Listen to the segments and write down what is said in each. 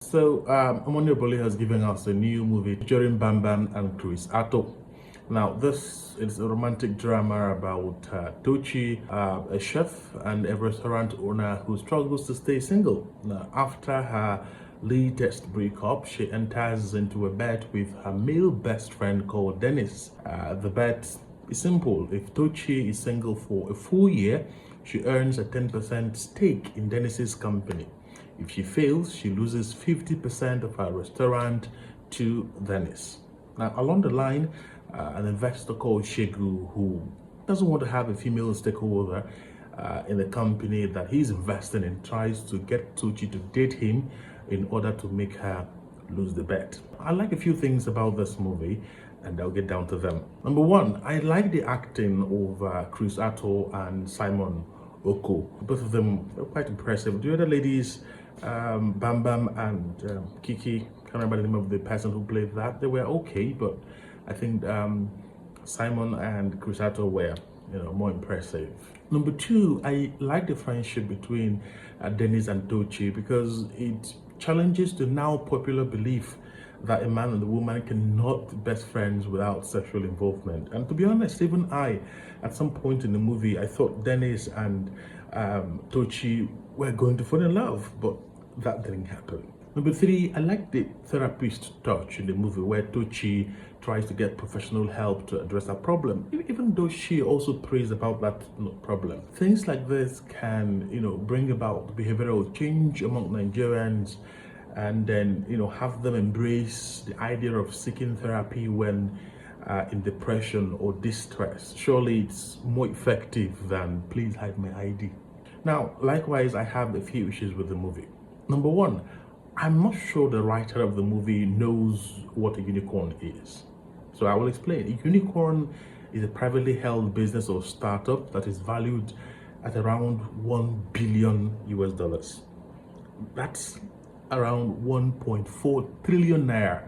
Omoni Oboli has given us a new movie featuring Bambam and Chris Attoh. Now, this is a romantic drama about Tochi, a chef and a restaurant owner who struggles to stay single. Now, after her latest breakup, she enters into a bet with her male best friend called Dennis. The bet is simple. If Tochi is single for a full year, she earns a 10% stake in Dennis's company. If she fails, she loses 50% of her restaurant to Dennis. Now, along the line, an investor called Segun, who doesn't want to have a female stakeholder in the company that he's investing in, tries to get Tochi to date him in order to make her lose the bet. I like a few things about this movie, and I'll get down to them. Number one, I like the acting of Chris Attoh and Symon Oko. Both of them are quite impressive. The other ladies, Bambam and Kiki, can't remember the name of the person who played that. They were okay, but I think Symon and Chris Attoh were, more impressive. Number two, I like the friendship between Dennis and Tochi because it challenges the now popular belief that a man and a woman cannot be best friends without sexual involvement. And to be honest, even I, at some point in the movie, I thought Dennis and Tochi were going to fall in love, but that didn't happen. Number three, I like the therapist touch in the movie where Tochi tries to get professional help to address that problem, even though she also prays about that problem. Things like this can, bring about behavioral change among Nigerians, and then, have them embrace the idea of seeking therapy when in depression or distress. Surely it's more effective than please hide my ID. Now, likewise, I have a few issues with the movie. Number one, I'm not sure the writer of the movie knows what a unicorn is. So I will explain. A unicorn is a privately held business or startup that is valued at around 1 billion US dollars. That's around 1.4 trillion naira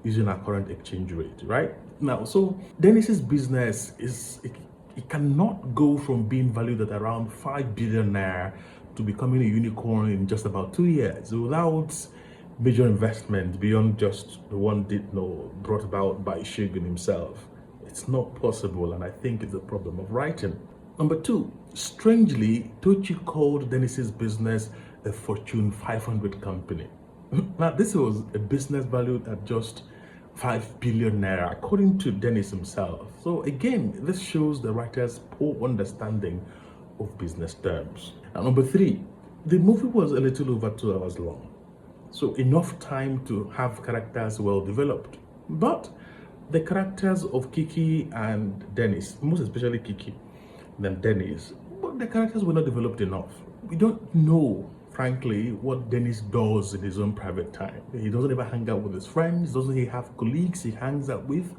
using our current exchange rate, right? Now, so Dennis's business it cannot go from being valued at around 5 billion naira to becoming a unicorn in just about 2 years without major investment beyond just the one brought about by Segun himself. It's not possible, and I think it's a problem of writing. Number two, strangely, Tochi called Dennis's business a Fortune 500 company. Now, this was a business valued at just 5 billion naira, according to Dennis himself. So again, this shows the writer's poor understanding of business terms. Now, number three, the movie was a little over 2 hours long, so enough time to have characters well developed. But the characters of Kiki and Dennis, most especially Kiki than Dennis, but the characters were not developed enough. We don't know, frankly, what Dennis does in his own private time. He doesn't ever hang out with his friends. Doesn't he have colleagues he hangs out with?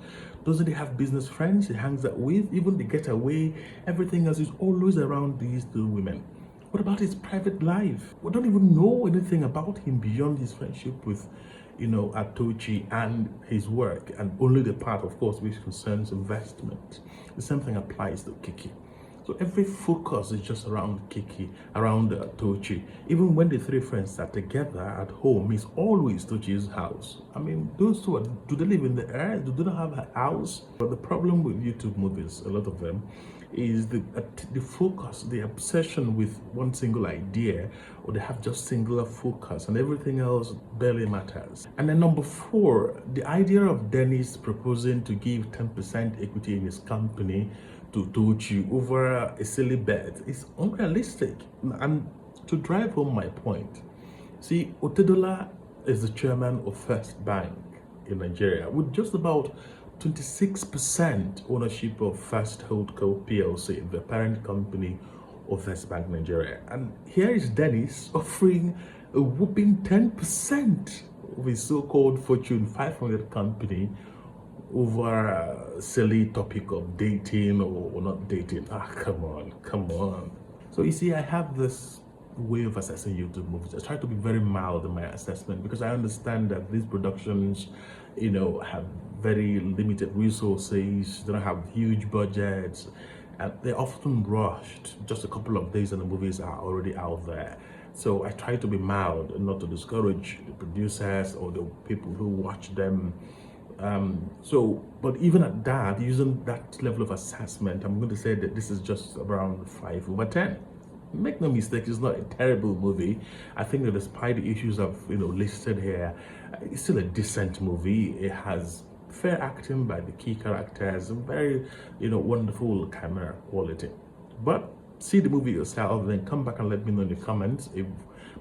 Doesn't he have business friends he hangs out with? Even the getaway, everything else is always around these two women. What about his private life? We don't even know anything about him beyond his friendship with, Tochi and his work, and only the part, of course, which concerns investment. The same thing applies to Kiki. So every focus is just around Kiki, around Tochi. Even when the three friends are together at home, it's always Tochi's house. I mean, those two, do they live in the air? Do they not have a house? But the problem with YouTube movies, a lot of them, is the focus, the obsession with one single idea, or they have just singular focus and everything else barely matters. And then number four, the idea of Dennis proposing to give 10% equity in his company to Tochi over a silly bet is unrealistic. And to drive home my point, see, Otedola is the chairman of First Bank in Nigeria with just about 26% ownership of First Holdco PLC, the parent company of First Bank Nigeria. And here is Dennis offering a whooping 10% of his so-called Fortune 500 company over a silly topic of dating or not dating. Come on. So you see, I have this way of assessing YouTube movies. I try to be very mild in my assessment because I understand that these productions, have very limited resources, they don't have huge budgets, and they're often rushed. Just a couple of days and the movies are already out there. So I try to be mild and not to discourage the producers or the people who watch them. But even at that, using that level of assessment, I'm going to say that this is just around 5/10. Make no mistake, it's not a terrible movie. I think that despite the issues I've listed here, it's still a decent movie. It has fair acting by the key characters and very wonderful camera quality. But see the movie yourself, then come back and let me know in the comments if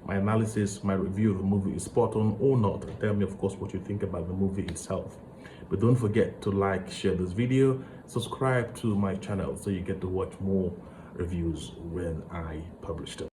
my analysis, my review of the movie is spot on or not. Tell me, of course, what you think about the movie itself. But don't forget to like, share this video, subscribe to my channel so you get to watch more reviews when I publish them.